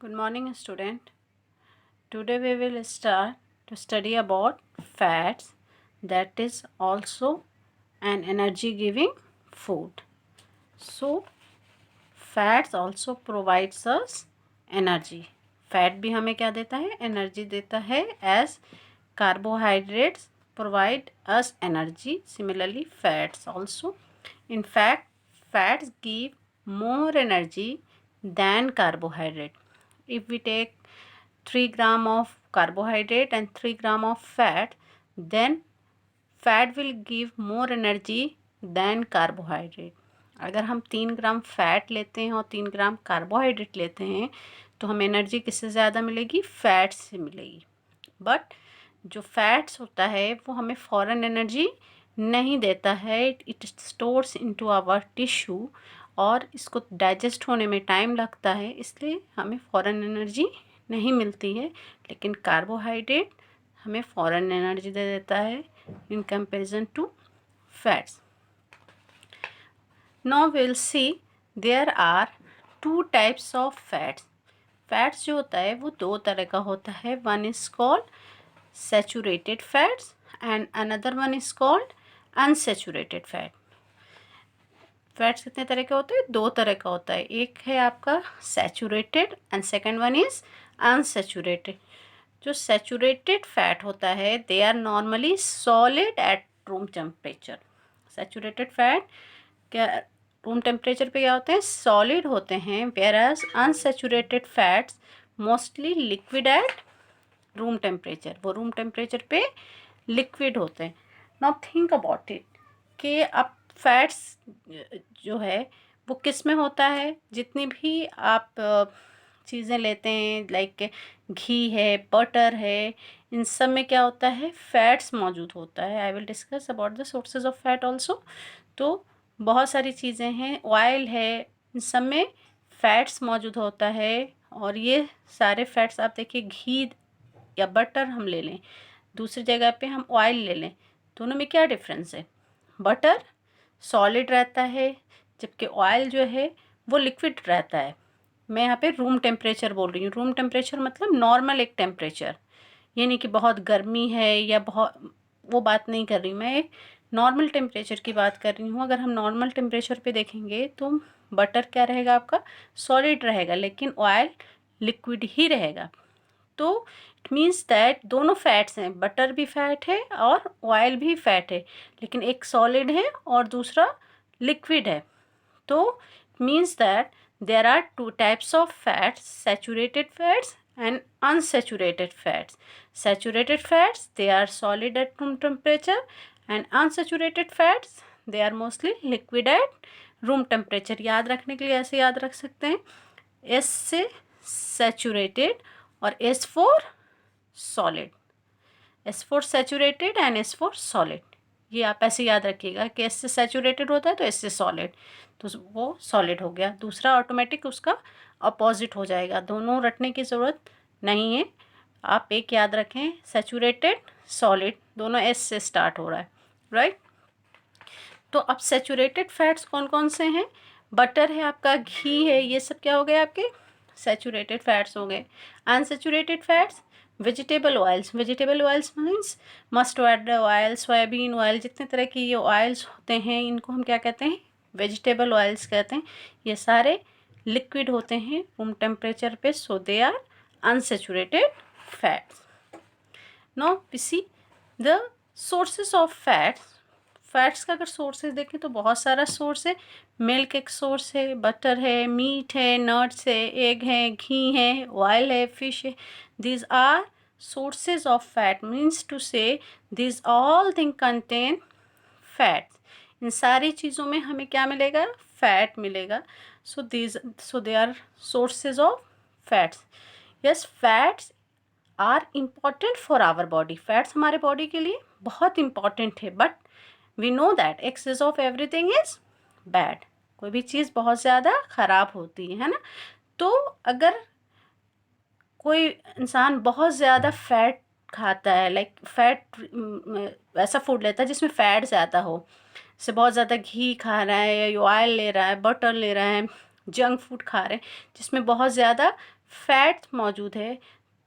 Good morning, student. Today we will start to study about fats, that is also an energy giving food. So fats also provides us energy. Fat भी हमें क्या देता है? Energy देता है. as carbohydrates provide us energy, similarly fats also. In fact, fats give more energy than carbohydrate. If we take 3 gram of carbohydrate and 3 gram of fat, then fat will give more energy than carbohydrate. अगर हम 3 ग्राम fat लेते हैं और 3 ग्राम carbohydrate लेते हैं तो हमें energy किससे ज़्यादा मिलेगी? फैट से मिलेगी. बट जो फैट्स होता है वो हमें फ़ौरन एनर्जी नहीं देता है. It stores into our tissue और इसको डाइजेस्ट होने में टाइम लगता है, इसलिए हमें फ़ौरन एनर्जी नहीं मिलती है. लेकिन कार्बोहाइड्रेट हमें फ़ौरन एनर्जी दे देता है in comparison to fats. Now will see there are 2 types of fats. Fats जो होता है वो 2 तरह का होता है. One is called saturated fats and another one is called unsaturated fat. Fats कितने तरह के होते हैं? 2 तरह का होता है. एक है आपका saturated and second one is unsaturated. जो सैचुरेटेड फैट होता है they are normally solid at room temperature. Saturated fat क्या रूम टेम्परेचर पे क्या होते हैं? सॉलिड होते हैं. Whereas unsaturated fats mostly liquid at room temperature. वो रूम टेम्परेचर पे लिक्विड होते हैं. नाउ थिंक अबाउट इट कि अब फैट्स जो है वो किस में होता है? जितनी भी आप चीज़ें लेते हैं लाइक घी है, बटर है, इन सब में क्या होता है? फैट्स मौजूद होता है. I will discuss about the sources of fat also. तो बहुत सारी चीज़ें हैं. ऑयल है, इन सब में फैट्स मौजूद होता है. और ये सारे फैट्स आप देखिए, घी या बटर हम ले लें, दूसरी जगह पे हम ऑयल ले लें, दोनों में क्या डिफरेंस है? बटर सॉलिड रहता है जबकि ऑयल जो है वो लिक्विड रहता है. मैं यहाँ पे रूम टेम्परेचर बोल रही हूँ. रूम टेम्परेचर मतलब नॉर्मल एक टेम्परेचर, ये नहीं कि बहुत गर्मी है या बहुत, वो बात नहीं कर रही मैं. एक नॉर्मल टेम्परेचर की बात कर रही हूँ. अगर हम नॉर्मल टेम्परेचर पे देखेंगे तो बटर क्या रहेगा? आपका सॉलिड रहेगा, लेकिन ऑयल लिक्विड ही रहेगा. तो इट मीन्स दैट दोनों फैट्स हैं. बटर भी फैट है और ऑयल भी फैट है, लेकिन एक सॉलिड है और दूसरा लिक्विड है. तो it means that there are 2 types of fats, saturated fats and unsaturated fats. Saturated fats, they are solid at room temperature, and unsaturated fats, they are mostly liquid at room temperature. याद रखने के लिए ऐसे याद रख सकते हैं, S से saturated और S for solid. S for saturated and S for solid. ये आप ऐसे याद रखिएगा कि S से सैचुरेटेड होता है तो S से सॉलिड, तो वो सॉलिड हो गया. दूसरा ऑटोमेटिक उसका अपोजिट हो जाएगा. दोनों रटने की ज़रूरत नहीं है. आप एक याद रखें, सैचुरेटेड सॉलिड दोनों S से स्टार्ट हो रहा है, राइट. तो अब सैचुरेटेड फैट्स कौन कौन से हैं? बटर है आपका, घी है, ये सब क्या हो गए आपके? सैचुरेटेड फैट्स हो गए. Unsaturated fats vegetable oils. Vegetable oils means mustard oil, soybean oil, जितने तरह की ये ऑयल्स होते हैं इनको हम क्या कहते हैं? वेजिटेबल ऑयल्स कहते हैं. ये सारे लिक्विड होते हैं रूम टेम्परेचर पे, so they are unsaturated fats. Now we see the sources of fats. Fats का अगर सोर्सेज देखें तो बहुत सारा सोर्स है. मिल्क एक सोर्स है, बटर है, मीट है, नट्स है, एग है, घी है, ऑयल है, फिश है. These are sources of fat, means to say these all thing contain fats. इन सारी चीज़ों में हमें क्या मिलेगा? फैट मिलेगा. so they are sources of fats. yes, fats are important for our body. Fats हमारे बॉडी के लिए बहुत इम्पॉर्टेंट है. But we know that excess of everything is bad. कोई भी चीज़ बहुत ज़्यादा ख़राब होती है ना. तो अगर कोई इंसान बहुत ज़्यादा फैट खाता है, लाइक फैट ऐसा फूड लेता है जिसमें फ़ैट ज़्यादा हो, जैसे बहुत ज़्यादा घी खा रहा है या ऑयल ले रहा है, बटर ले रहा है, जंक फूड खा रहे हैं जिसमें बहुत ज़्यादा फैट मौजूद है,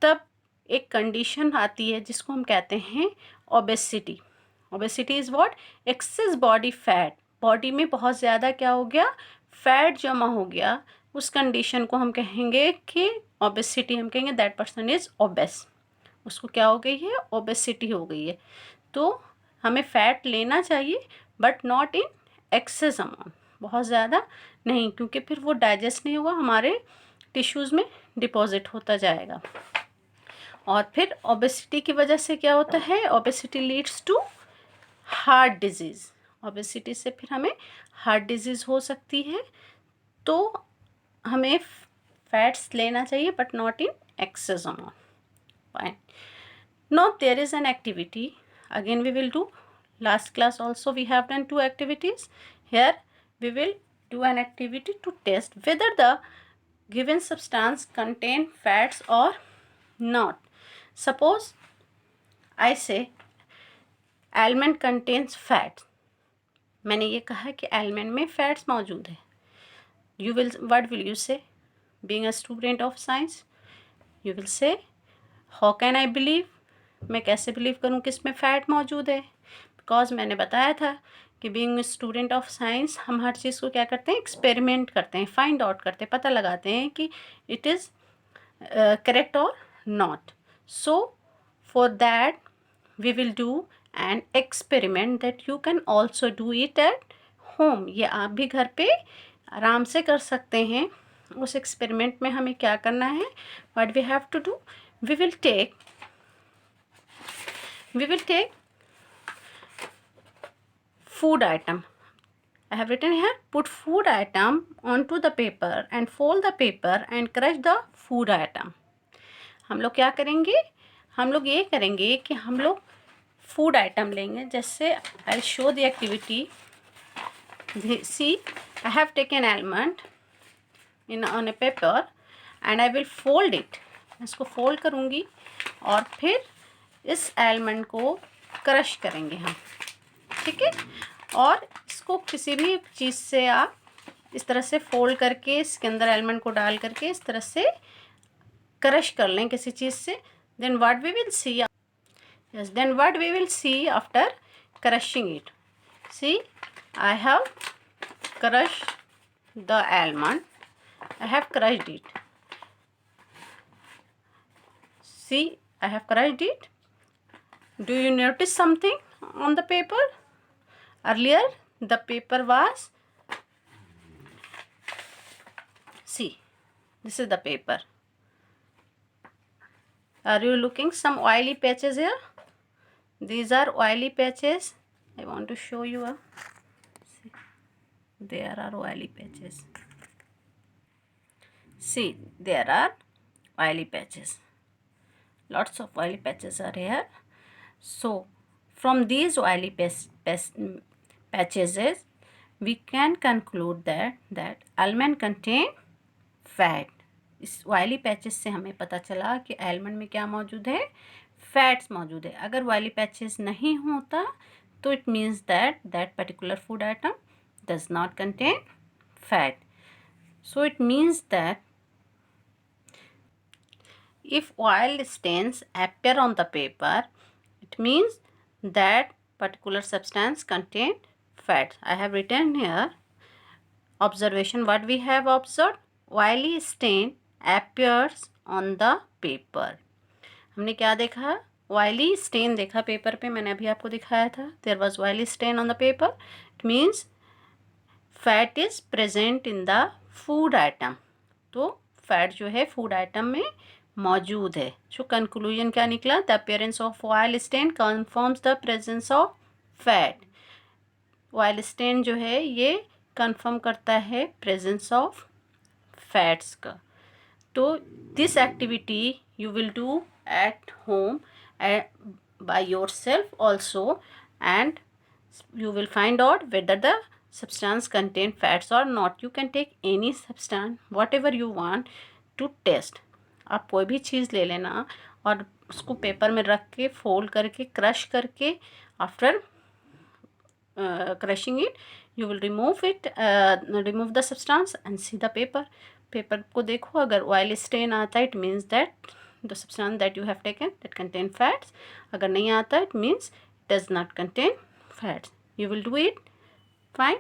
तब एक कंडीशन आती है जिसको हम कहते हैं obesity. Obesity is what? Access body fat. Body में बहुत ज़्यादा क्या हो गया? फैट जमा हो गया। उस कंडीशन को हम कहेंगे कि ओबेसिटी, हम कहेंगे दैट पर्सन इज़ ओबेस। उसको क्या हो गई है? ओबेसिटी हो गई है। तो हमें फ़ैट लेना चाहिए but not in excess amount, बहुत ज़्यादा नहीं, क्योंकि फिर वो डाइजेस्ट नहीं होगा, हमारे टिश्यूज़ में डिपॉजिट होता जाएगा। और फिर ओबेसिटी की वजह से क्या होता है? Obesity leads to heart disease. Obesity से फिर हमें हार्ट डिजीज़ हो सकती है। तो हमें फैट्स लेना चाहिए but not in excess amount. Fine. Now there is an activity. Again we will do. Last class also we have done 2 activities. Here we will do an activity to test whether the given substance contain fats or not. Suppose I say almond contains fats. मैंने ये कहा कि almond में fats मौजूद है. What will you say? Being a student of science, you will say, how can I believe? मैं कैसे believe करूँ कि इसमें फ़ैट मौजूद है? बिकॉज मैंने बताया था कि बीइंग स्टूडेंट ऑफ साइंस हम हर चीज़ को क्या करते हैं? एक्सपेरिमेंट करते हैं, फाइंड आउट करते हैं, पता लगाते हैं कि इट इज़ करेक्ट और not. So for that we will do an experiment that you can also do it at home. ये आप भी घर पे आराम से कर सकते हैं. उस एक्सपेरिमेंट में हमें क्या करना है? What we have to do? we will take food item. I have written here, put food item onto the paper and fold the paper and crush the food item. हम लोग क्या करेंगे? हम लोग ये करेंगे कि हम लोग फूड आइटम लेंगे. जैसे I show the activity. See, I have taken almond in on a paper and I will fold it. इसको फोल्ड करूँगी और फिर इस आलमंड को क्रश करेंगे हम. ठीक है. और इसको किसी भी चीज़ से आप इस तरह से फोल्ड करके इसके अंदर आलमंड को डाल करके इस तरह से क्रश कर लें किसी चीज़ से. Then what we will see, yes, then what we will see after crushing it. See, I have crushed the almond. I have crushed it. See, I have crushed it. Do you notice something on the paper? Earlier, the paper was, see, this is the paper. Are you looking some oily patches here? These are oily patches. I want to show you. See, there are oily patches. See, there are oily patches. Lots of oily patches are here. So, from these oily patches, we can conclude that almond contain fat. इस oily patches से हमें पता चला कि almond में क्या मौजूद है? फैट्स मौजूद है. अगर ऑयली पैचेस नहीं होता तो it means that particular food item does not contain fat. So it means that if oil stains appear on the paper, it means that particular substance contain fat. I have written here observation. What we have observed? Oily stain appears on the paper. हमने क्या देखा? oily stain देखा paper पे. मैंने अभी आपको दिखाया था. There was oily stain on the paper. It means fat is present in the food item. तो फैट जो है फूड आइटम में मौजूद है. जो कंक्लूजन क्या निकला? The appearance of oil stain confirms the presence of fat. Oil stain जो है ये कंफर्म करता है प्रेजेंस ऑफ फैट्स का. तो this activity you will do at home by your self also and you will find out whether the substance contain fats or not. You can take any substance whatever you want to test. आप कोई भी चीज़ ले लेना और उसको paper में रख के फोल्ड करके क्रश करके after crushing it you will remove the substance and see the paper. Paper को देखो, अगर ऑयल स्टेन आता है it means that the substance that you have taken that contain fats. अगर नहीं आता it means does not contain fats. You will do it. Fine.